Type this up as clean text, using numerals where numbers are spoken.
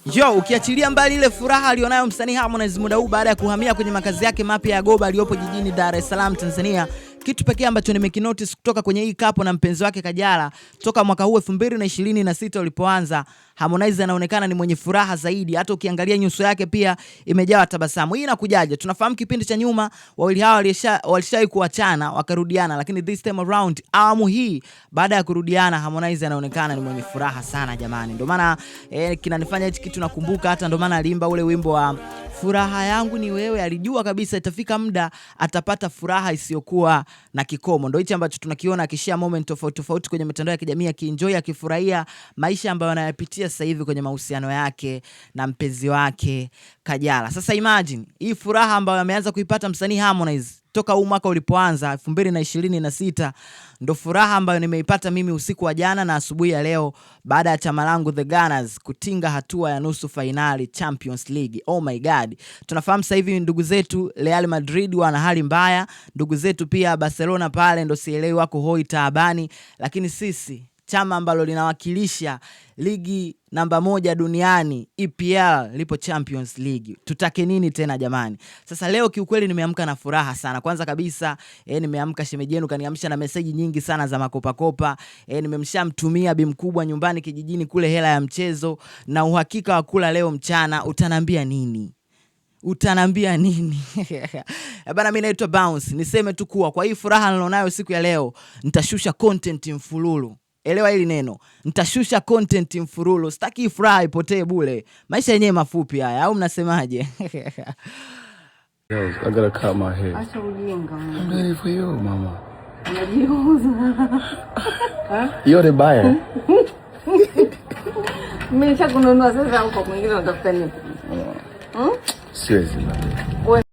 Yo, ukiachilia mbali ile furaha alionayo msanii Harmonize muda huu baada ya kuhamia kwenye makazi yake mapya ya Goba aliyopo jijini Dar es Salaam, Tanzania, kitu pekee ambacho nimekinotice kutoka kwenye hii kapo na mpenzi wake Kajala toka mwaka huu 2026 ulipoanza, Harmonize anaonekana ni mwenye furaha zaidi. Hata ukiangalia nyuso yake pia imejawa tabasamu. Hii inakujaje? Tunafahamu kipindi cha nyuma wawili hawa walishawahi kuachana wakarudiana, lakini this time around awamu hii baada ya kurudiana Harmonize anaonekana ni mwenye furaha sana jamani. Ndio maana kinanifanya hichi kitu nakumbuka, hata ndio maana aliimba ule wimbo wa furaha yangu ni wewe. Alijua kabisa itafika muda atapata furaha isiyokuwa na kikomo. Ndio hichi ambacho tunakiona akishare moment tofauti kwenye mitandao ya kijamii, akienjoy, akifurahia maisha ambayo anayapitia sasa hivi kwenye mahusiano yake na mpenzi wake Kajala. Sasa imagine hii furaha ambayo ameanza kuipata msanii Harmonize toka huu mwaka ulipoanza 2026 ndo furaha ambayo nimeipata mimi usiku wa jana na asubuhi ya leo baada ya chama langu The Gunners kutinga hatua ya nusu finali Champions League. Oh my God. Tunafahamu sasa hivi ndugu zetu Real Madrid wana hali mbaya, ndugu zetu pia Barcelona pale ndo sielewi wako hoi taabani, lakini sisi chama ambalo linawakilisha ligi namba 1 duniani EPL lipo Champions League. Tutake nini tena jamani? Sasa leo kiukweli nimeamka na furaha sana. Kwanza kabisa nimeamka shemeji yenu kaniamsha na message nyingi sana za makopa. Nimemshamtumia bi mkubwa nyumbani kijijini kule hela ya mchezo na uhakika wa kula leo mchana. Utanambia nini? Utanambia nini? Bana, mimi naitwa Bounce. Niseme tu kuwa kwa hii furaha nilionayo siku ya leo nitashusha content mfululu. Elewa hili neno, nitashusha content mfululu. Sitaki furaha ipotee bure. Maisha yenyewe mafupi haya, au mnasemaje? Yo, I gotta cut my hair. Acha ujinga. I'm ready for you, mama. Unajiuza. You're the buyer. Mimi nishakununua sasa, huko mwingine unatafuta nini? Seriously, man.